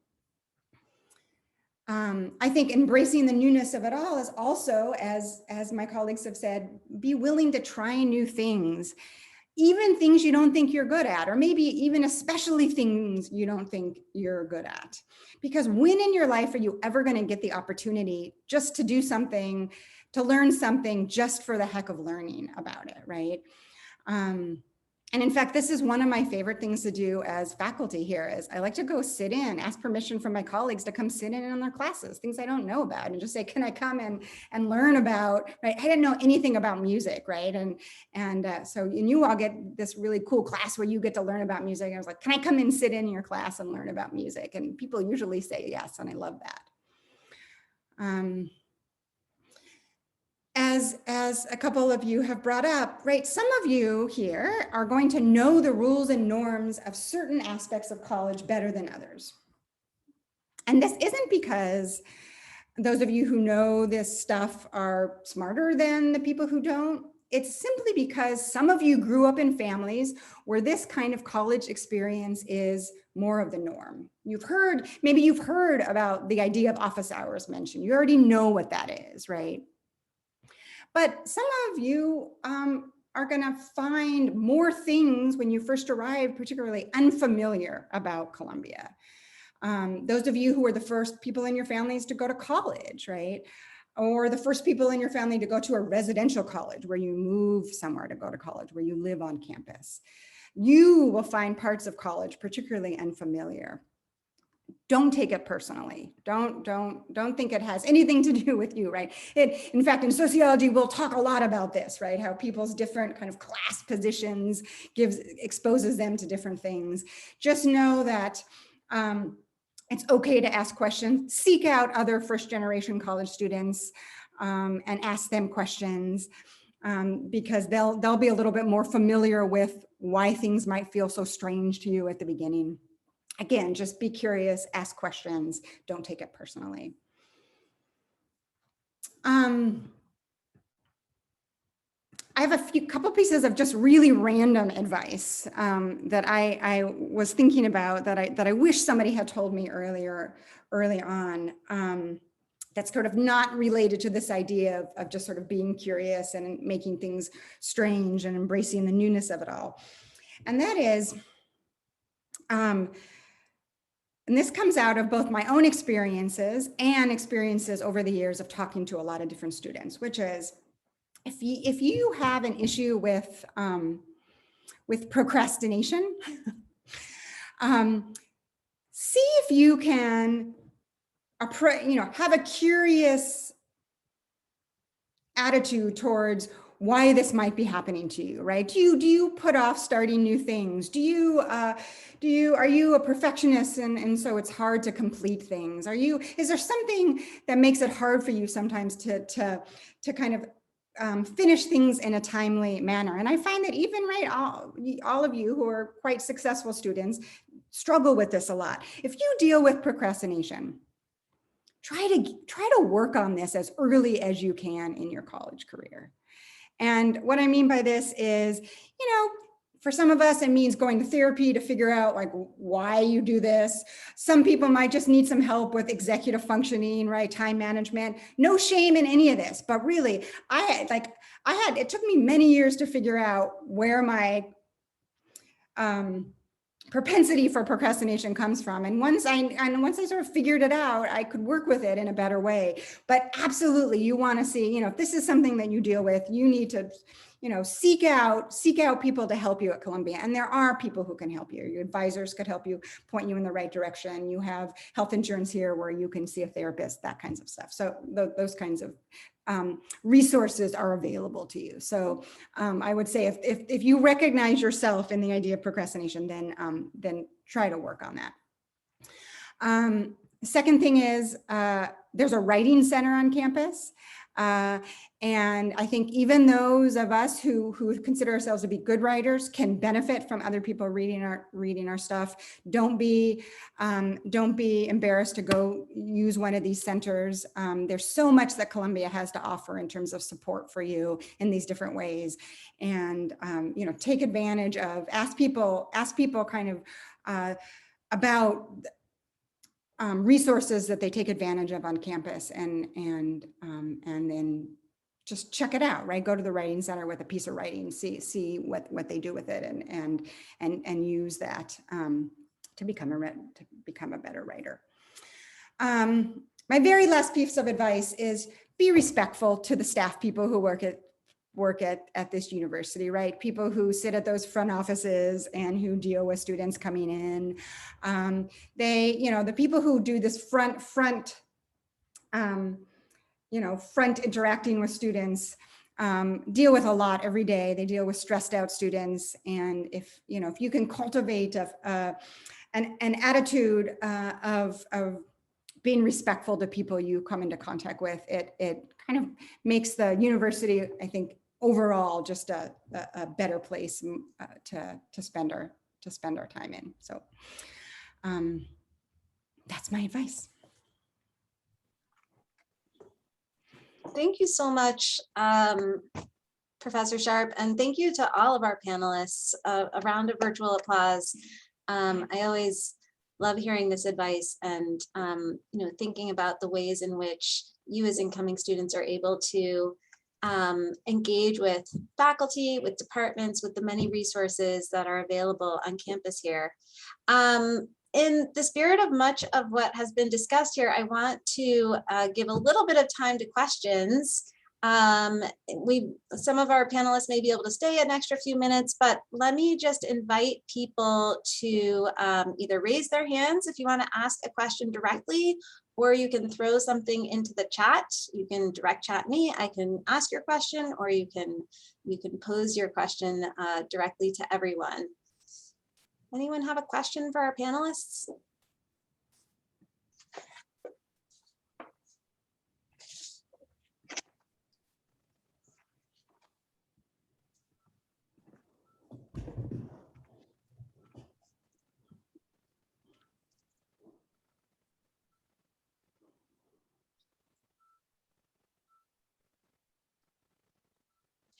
I think embracing the newness of it all is also, as my colleagues have said, be willing to try new things, even things you don't think you're good at, or maybe even especially things you don't think you're good at. Because when in your life are you ever going to get the opportunity just to do something, to learn something just for the heck of learning about it, right? And in fact, this is one of my favorite things to do as faculty here is I like to go sit in, ask permission from my colleagues to come sit in on their classes, things I don't know about, and just say, can I come in and learn about, right? I didn't know anything about music, right? So you all get this really cool class where you get to learn about music. I was like, can I come and sit in your class and learn about music? And people usually say yes, and I love that. As a couple of you have brought up, right, some of you here are going to know the rules and norms of certain aspects of college better than others. And this isn't because those of you who know this stuff are smarter than the people who don't. It's simply because some of you grew up in families where this kind of college experience is more of the norm. Maybe you've heard about the idea of office hours mentioned. You already know what that is, right? But some of you are going to find more things when you first arrive, particularly unfamiliar about Columbia. Those of you who were the first people in your families to go to college, right? Or the first people in your family to go to a residential college where you move somewhere to go to college, where you live on campus. You will find parts of college particularly unfamiliar. Don't take it personally. Don't think it has anything to do with you, right? In fact, in sociology, we'll talk a lot about this, right? How people's different kind of class positions exposes them to different things. Just know that it's okay to ask questions. Seek out other first-generation college students and ask them questions because they'll be a little bit more familiar with why things might feel so strange to you at the beginning. Again, just be curious, ask questions, don't take it personally. I have a couple pieces of just really random advice that I was thinking about that I wish somebody had told me early on. That's sort of not related to this idea of just sort of being curious and making things strange and embracing the newness of it all. And that is, and this comes out of both my own experiences and experiences over the years of talking to a lot of different students, which is if you have an issue with procrastination, see if you can have a curious attitude towards why this might be happening to you, right? Do you put off starting new things? Are you a perfectionist and so it's hard to complete things? Is there something that makes it hard for you sometimes to kind of finish things in a timely manner? And I find that even all of you who are quite successful students struggle with this a lot. If you deal with procrastination, try to work on this as early as you can in your college career. And what I mean by this is, for some of us, it means going to therapy to figure out like why you do this. Some people might just need some help with executive functioning, right? Time management. No shame in any of this, but really, it took me many years to figure out where my propensity for procrastination comes from. And once I sort of figured it out, I could work with it in a better way. But absolutely, you want to see, if this is something that you deal with, you need to, seek out people to help you at Columbia. And there are people who can help you. Your advisors could help you, point you in the right direction. You have health insurance here where you can see a therapist, that kinds of stuff. So those kinds of resources are available to you. So I would say if you recognize yourself in the idea of procrastination, then try to work on that. Second thing is there's a writing center on campus. And I think even those of us who consider ourselves to be good writers can benefit from other people reading our stuff. Don't be embarrassed to go use one of these centers. There's so much that Columbia has to offer in terms of support for you in these different ways. And you know, take advantage of, ask people kind of about resources that they take advantage of on campus, and then just check it out, right? Go to the Writing Center with a piece of writing, see what they do with it, and use that to become a better writer. My very last piece of advice is be respectful to the staff people who work at this university, right? People who sit at those front offices and who deal with students coming in. The people who do this front interacting with students deal with a lot every day. They deal with stressed out students. And if you can cultivate an attitude of being respectful to people you come into contact with, it kind of makes the university, I think, overall just a better place to spend our time in. So that's my advice. Thank you so much, Professor Sharp, and thank you to all of our panelists. A round of virtual applause. I always love hearing this advice and thinking about the ways in which you as incoming students are able to engage with faculty, with departments, with the many resources that are available on campus here. In the spirit of much of what has been discussed here, I want to give a little bit of time to questions. Some of our panelists may be able to stay an extra few minutes, but let me just invite people to either raise their hands if you want to ask a question directly, or you can throw something into the chat. You can direct chat me, I can ask your question, or you can pose your question directly to everyone. Anyone have a question for our panelists?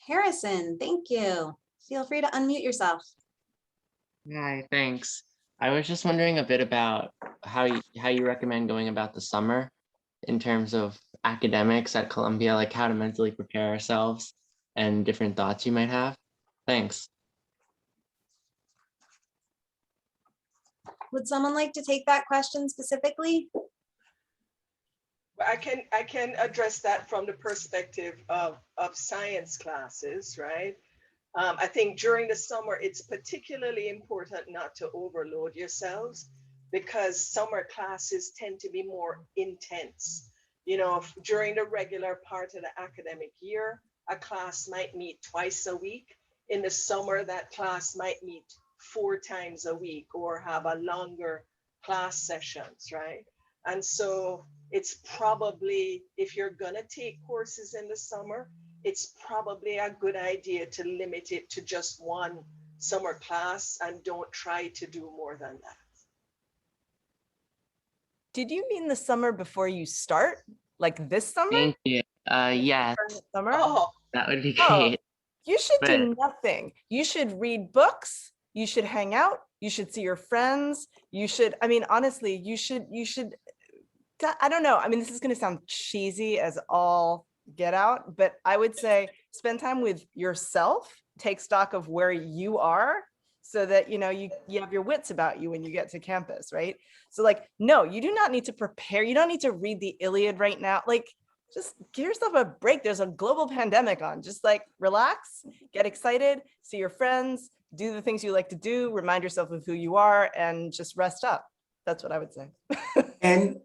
Harrison, thank you. Feel free to unmute yourself. Hi, thanks. I was just wondering a bit about how you recommend going about the summer in terms of academics at Columbia, like how to mentally prepare ourselves and different thoughts you might have. Thanks. Would someone like to take that question specifically? I can address that from the perspective of science classes, right? I think during the summer, it's particularly important not to overload yourselves because summer classes tend to be more intense. During the regular part of the academic year, a class might meet twice a week. In the summer, that class might meet 4 times a week or have a longer class sessions, right? And so it's probably, if you're gonna take courses in the summer, it's probably a good idea to limit it to just one summer class and don't try to do more than that. Did you mean the summer before you start? Like this summer? Thank you. Yes, Summer? Oh, that would be Oh, great. you should do But nothing. You should read books. You should hang out. You should see your friends. You should, I mean, honestly, you should, I don't know. I mean, this is going to sound cheesy as all get out, but I would say spend time with yourself, take stock of where you are so that, you have your wits about you when you get to campus, right? So like, no, you do not need to prepare. You don't need to read the Iliad right now. Like, just give yourself a break. There's a global pandemic on. Just like relax, get excited, see your friends, do the things you like to do, remind yourself of who you are, and just rest up. That's what I would say. And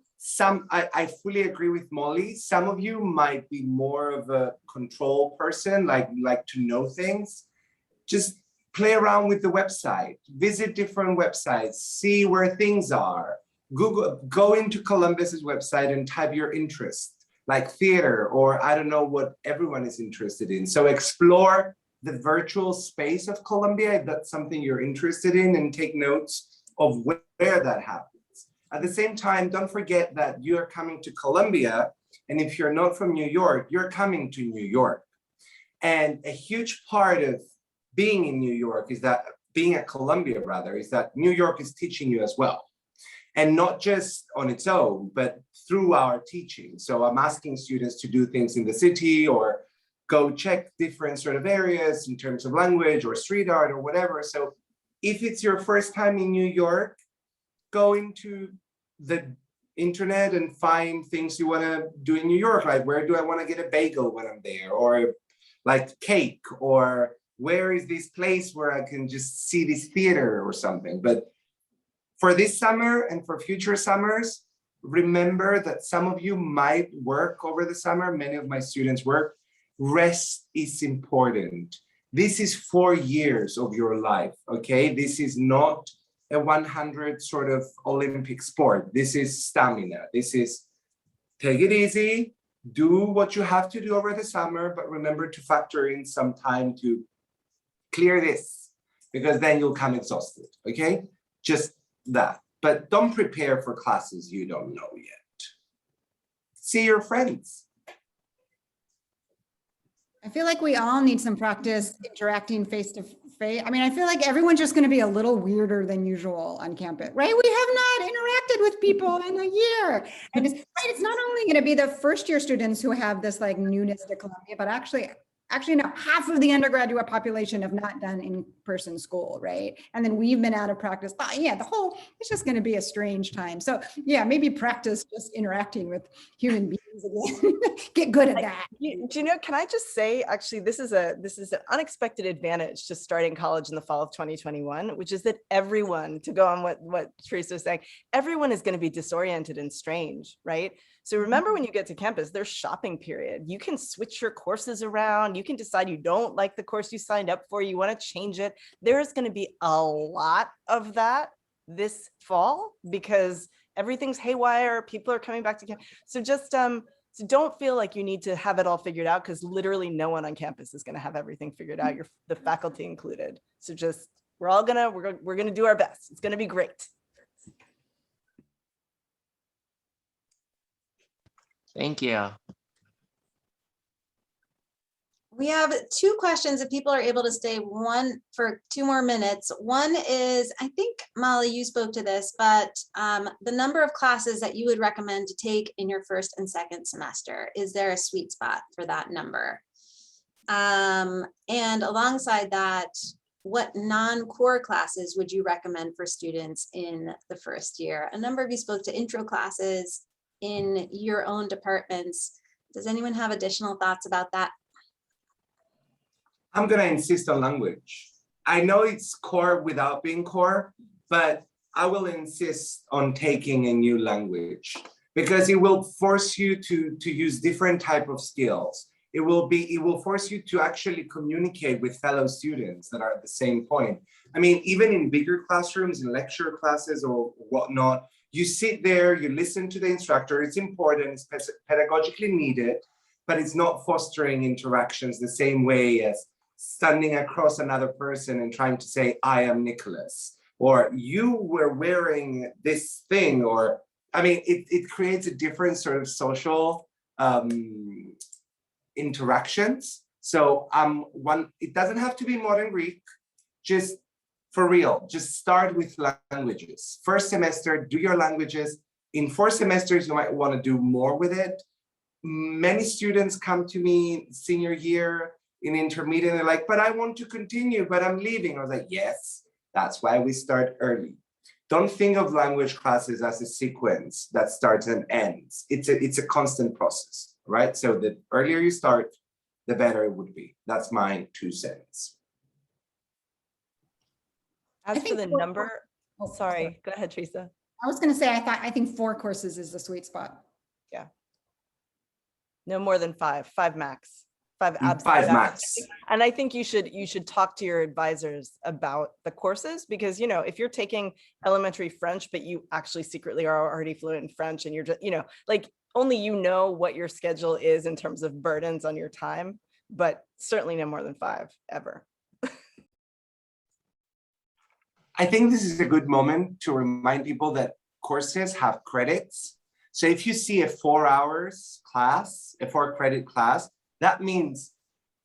I fully agree with Molly. Some of you might be more of a control person, like to know things. Just play around with the website, visit different websites, see where things are. Go into Columbus's website and type your interest. like theater, or I don't know what everyone is interested in. So explore the virtual space of Colombia if that's something you're interested in, and take notes of where that happens. At the same time, don't forget that you are coming to Colombia, and if you're not from New York, you're coming to New York. And a huge part of being in New York is that, being at Columbia rather, is that New York is teaching you as well. And not just on its own, but through our teaching. So I'm asking students to do things in the city, or go check different sort of areas in terms of language or street art or whatever. So if it's your first time in New York, go into the internet and find things you want to do in New York. Like, where do I want to get a bagel when I'm there? Or like cake, or where is this place where I can just see this theater or something. But for this summer and for future summers, remember that some of you might work over the summer. Many of my students work. Rest is important. This is 4 years of your life, okay? This is not a 100 sort of Olympic sport. This is stamina. This is take it easy, do what you have to do over the summer, but remember to factor in some time to clear this, because then you'll come exhausted, okay? Just that. But don't prepare for classes you don't know yet. See your friends. I feel like we all need some practice interacting face to face. I mean, I feel like everyone's just going to be a little weirder than usual on campus, right? We have not interacted with people in a year. And it's not only going to be the first year students who have this like newness to Columbia, but actually no, half of the undergraduate population have not done in-person school, right? And then we've been out of practice. But yeah, it's just going to be a strange time. So yeah, maybe practice just interacting with human beings again. Get good at that. Do you know, can I just say, actually, this is an unexpected advantage to starting college in the fall of 2021, which is that everyone, to go on what Teresa was saying, everyone is going to be disoriented and strange, right? So remember, when you get to campus, there's shopping period. You can switch your courses around. You can decide you don't like the course you signed up for. You want to change it. There is going to be a lot of that this fall because everything's haywire. People are coming back to campus. So just so don't feel like you need to have it all figured out, because literally no one on campus is going to have everything figured out. The faculty included. So just we're gonna do our best. It's going to be great. Thank you. We have 2 questions if people are able to stay for 2 more minutes. One is, I think, Molly, you spoke to this, but the number of classes that you would recommend to take in your first and second semester, is there a sweet spot for that number? And alongside that, what non-core classes would you recommend for students in the first year? A number of you spoke to intro classes in your own departments. Does anyone have additional thoughts about that? I'm going to insist on language. I know it's core without being core, but I will insist on taking a new language, because it will force you to use different type of skills. It will force you to actually communicate with fellow students that are at the same point. I mean, even in bigger classrooms, in lecture classes or whatnot, you sit there, you listen to the instructor. It's important, it's pedagogically needed, but it's not fostering interactions the same way as standing across another person and trying to say, I am Nicholas, or you were wearing this thing, or, I mean, it creates a different sort of social interactions. So it doesn't have to be modern Greek, just for real, just start with languages. First semester, do your languages. In 4 semesters, you might want to do more with it. Many students come to me senior year in intermediate, and they're like, but I want to continue, but I'm leaving. I was like, yes, that's why we start early. Don't think of language classes as a sequence that starts and ends. It's a constant process, right? So the earlier you start, the better it would be. That's my 2 cents. As for the number, sorry, go ahead, Teresa. I was going to say, I think 4 courses is the sweet spot. Yeah. No more than 5 max. 5 max. And I think you should talk to your advisors about the courses, because, you know, if you're taking elementary French, but you actually secretly are already fluent in French, and you're just, you know, like only you know what your schedule is in terms of burdens on your time, but certainly no more than 5 ever. I think this is a good moment to remind people that courses have credits. So if you see a 4 hours class, a 4 credit class, that means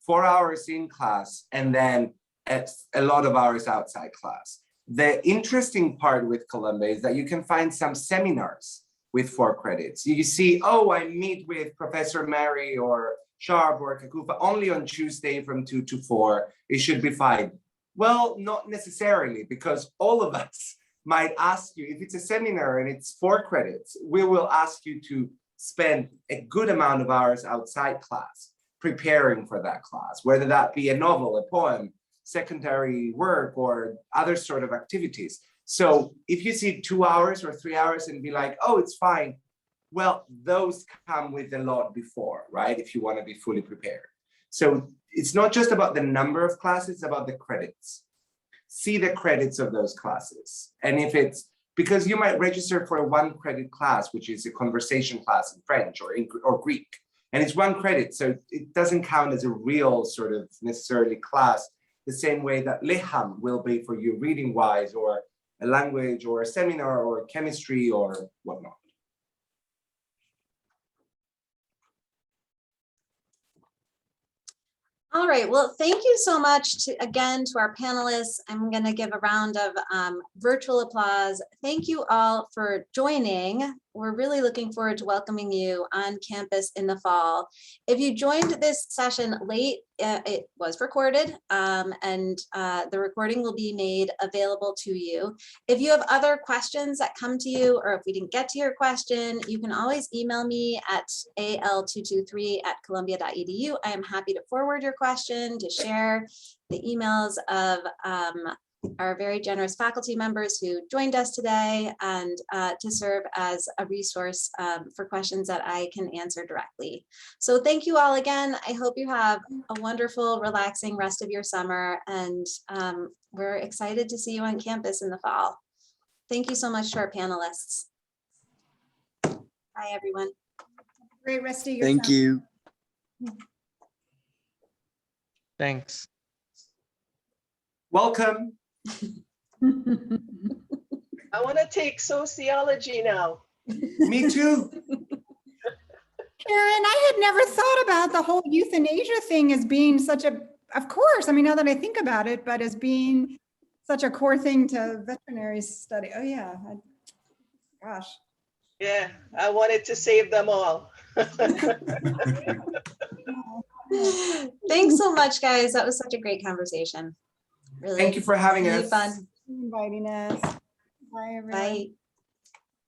4 hours in class and then a lot of hours outside class. The interesting part with Columbia is that you can find some seminars with 4 credits. You see, oh, I meet with Professor Mary or Sharp or Kakufa only on Tuesday from 2 to 4. It should be fine. Well, not necessarily, because all of us might ask you, if it's a seminar and it's 4 credits, we will ask you to spend a good amount of hours outside class preparing for that class, whether that be a novel, a poem, secondary work, or other sort of activities. So if you see 2 hours or 3 hours and be like, oh, it's fine, well, those come with a lot before, right? If you want to be fully prepared. So it's not just about the number of classes, it's about the credits. See the credits of those classes. And if it's, because you might register for a 1 credit class, which is a conversation class in French or Greek, and it's 1 credit, so it doesn't count as a real sort of necessarily class, the same way that Leham will be for you reading wise, or a language or a seminar or chemistry or whatnot. All right, well, thank you so much again to our panelists. I'm going to give a round of virtual applause. Thank you all for joining. We're really looking forward to welcoming you on campus in the fall. If you joined this session late, it was recorded, and the recording will be made available to you. If you have other questions that come to you, or if we didn't get to your question, you can always email me at al223@columbia.edu. I am happy to forward your question, to share the emails of our very generous faculty members who joined us today, and to serve as a resource for questions that I can answer directly. So thank you all again. I hope you have a wonderful, relaxing rest of your summer, and we're excited to see you on campus in the fall. Thank you so much to our panelists. Bye, everyone. Great rest of your Thank summer. you. Thanks. Welcome. I want to take sociology now. Me too. Karen, I had never thought about the whole euthanasia thing as being such a, of course, I mean, now that I think about it, but as being such a core thing to veterinary study. Oh yeah, gosh. Yeah, I wanted to save them all. Thanks so much, guys. That was such a great conversation. Really, Thank you for having really us. fun. Inviting us. Bye, everyone. Bye.